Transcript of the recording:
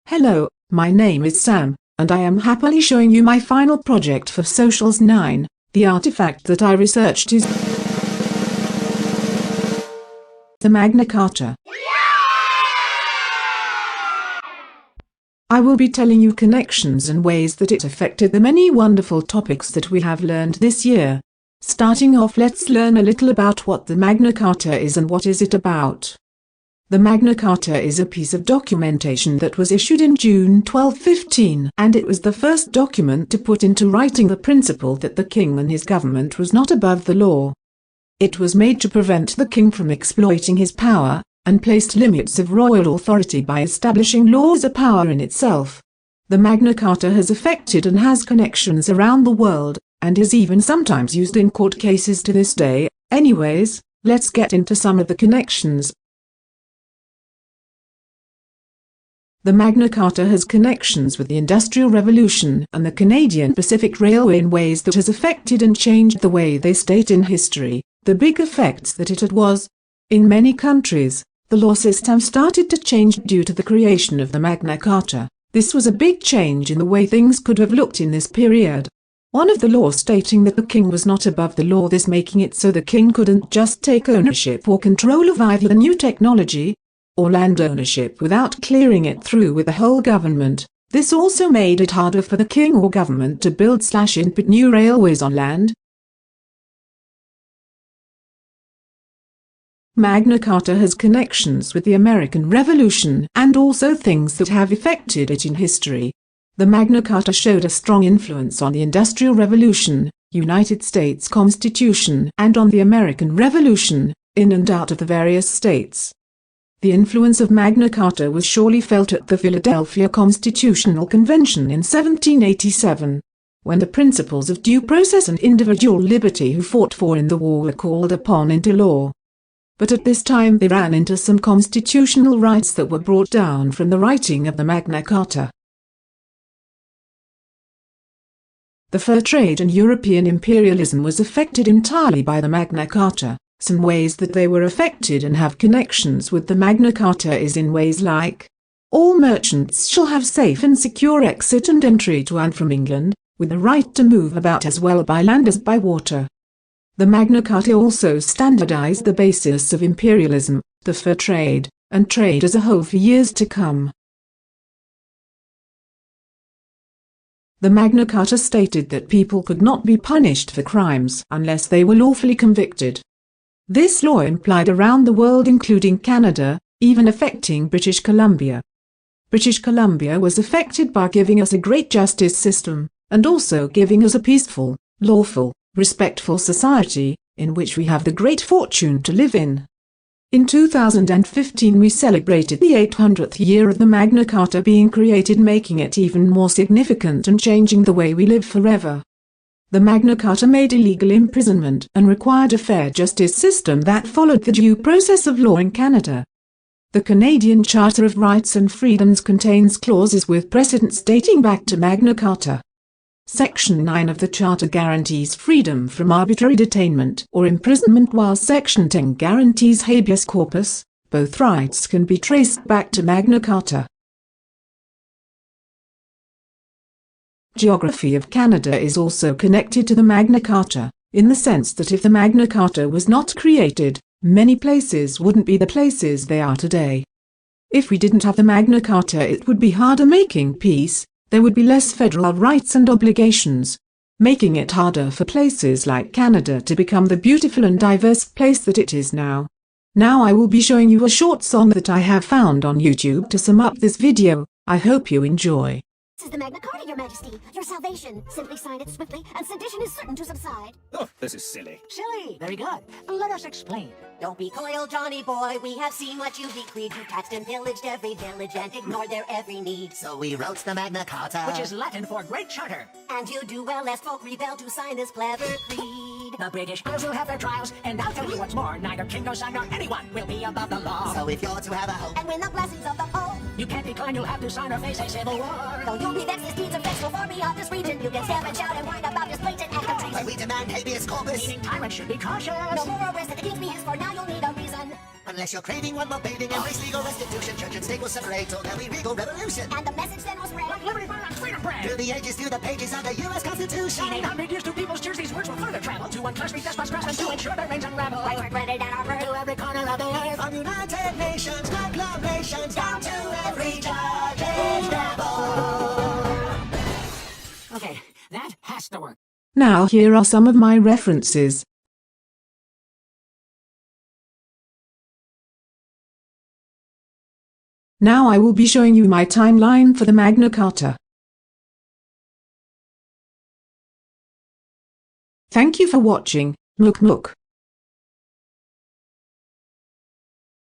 Hello, my name is Sam, and I am happily showing you my final project for Socials 9. The artifact that I researched is the Magna Carta. I will be telling you connections and ways that it affected the many wonderful topics that we have learned this year. Starting off, let's learn a little about what the Magna Carta is and what is it about. The Magna Carta is a piece of documentation that was issued in June 1215, and it was the first document to put into writing the principle that the king and his government was not above the law. It was made to prevent the king from exploiting his power, and placed limits of royal authority by establishing law as a power in itself. The Magna Carta has affected and has connections around the world, and is even sometimes used in court cases to this day. Anyways, let's get into some of the connections. The Magna Carta has connections with the Industrial Revolution and the Canadian Pacific Railway in ways that has affected and changed the way they state in history the big effects that it had was. In many countries, the law system started to change due to the creation of the Magna Carta. This was a big change in the way things could have looked in this period. One of the laws stating that the king was not above the law, this making it so the king couldn't just take ownership or control of either the new technology or land ownership without clearing it through with the whole government. This also made it harder for the king or government to build/input new railways on land. Magna Carta has connections with the American Revolution and also things that have affected it in history. The Magna Carta showed a strong influence on the Industrial Revolution, United States Constitution, and on the American Revolution, in and out of the various states. The influence of Magna Carta was surely felt at the Philadelphia Constitutional Convention in 1787, when the principles of due process and individual liberty who fought for in the war were called upon into law. But at this time they ran into some constitutional rights that were brought down from the writing of the Magna Carta. The fur trade and European imperialism was affected entirely by the Magna Carta. Some ways that they were affected and have connections with the Magna Carta is in ways like: all merchants shall have safe and secure exit and entry to and from England, with the right to move about as well by land as by water. The Magna Carta also standardized the basis of imperialism, the fur trade, and trade as a whole for years to come. The Magna Carta stated that people could not be punished for crimes unless they were lawfully convicted. This law implied around the world, including Canada, even affecting British Columbia. British Columbia was affected by giving us a great justice system, and also giving us a peaceful, lawful, respectful society, in which we have the great fortune to live in. In 2015 we celebrated the 800th year of the Magna Carta being created, making it even more significant and changing the way we live forever. The Magna Carta made illegal imprisonment and required a fair justice system that followed the due process of law in Canada. The Canadian Charter of Rights and Freedoms contains clauses with precedents dating back to Magna Carta. Section 9 of the Charter guarantees freedom from arbitrary detainment or imprisonment, while Section 10 guarantees habeas corpus. Both rights can be traced back to Magna Carta. Geography of Canada is also connected to the Magna Carta, in the sense that if the Magna Carta was not created, many places wouldn't be the places they are today. If we didn't have the Magna Carta, it would be harder making peace, there would be less federal rights and obligations, making it harder for places like Canada to become the beautiful and diverse place that it is now. Now I will be showing you a short song that I have found on YouTube to sum up this video. I hope you enjoy. This is the Magna Carta, your majesty. Your salvation. Simply sign it swiftly, and sedition is certain to subside. Oh, this is silly. Silly. Very good. Let us explain. Don't be coy, Johnny boy. We have seen what you decreed. You taxed and pillaged every village and ignored their every need. So we wrote the Magna Carta, Which is Latin for Great Charter. And you do well lest folk rebel to sign this clever creed. The British Isles will have their trials, and I'll tell you what's more, neither king nor son nor anyone will be above the law. So if you're to have a hope And win the blessings of the Pope, You can't decline, you'll have to sign or face a civil war. though you'll be vexed, these deeds are vexful for beyond this region. You can stamp and shout and whine about this blatant act of but treason. we demand habeas corpus. Meaning tyrants should be cautious. No more arrest at the king's behest, for now you'll need a reason. Unless you're craving one more bathing, embrace legal restitution. Church and state will separate till there'll be regal revolution. And the message then will spread. Like liberty, fire, and freedom bread. Through the ages, through the pages of the U.S. Constitution. In 800 years, to people's cheers, these words will further travel to unclash me, despots, craftsmen, to ensure their reigns unravel. Like we're printed and our To every corner of the earth. From United Nations, proclamations, down to every judge's gavel. Okay, that has to work. Now here are some of my references. Now I will be showing you my timeline for the Magna Carta. Thank you for watching. Mook mook.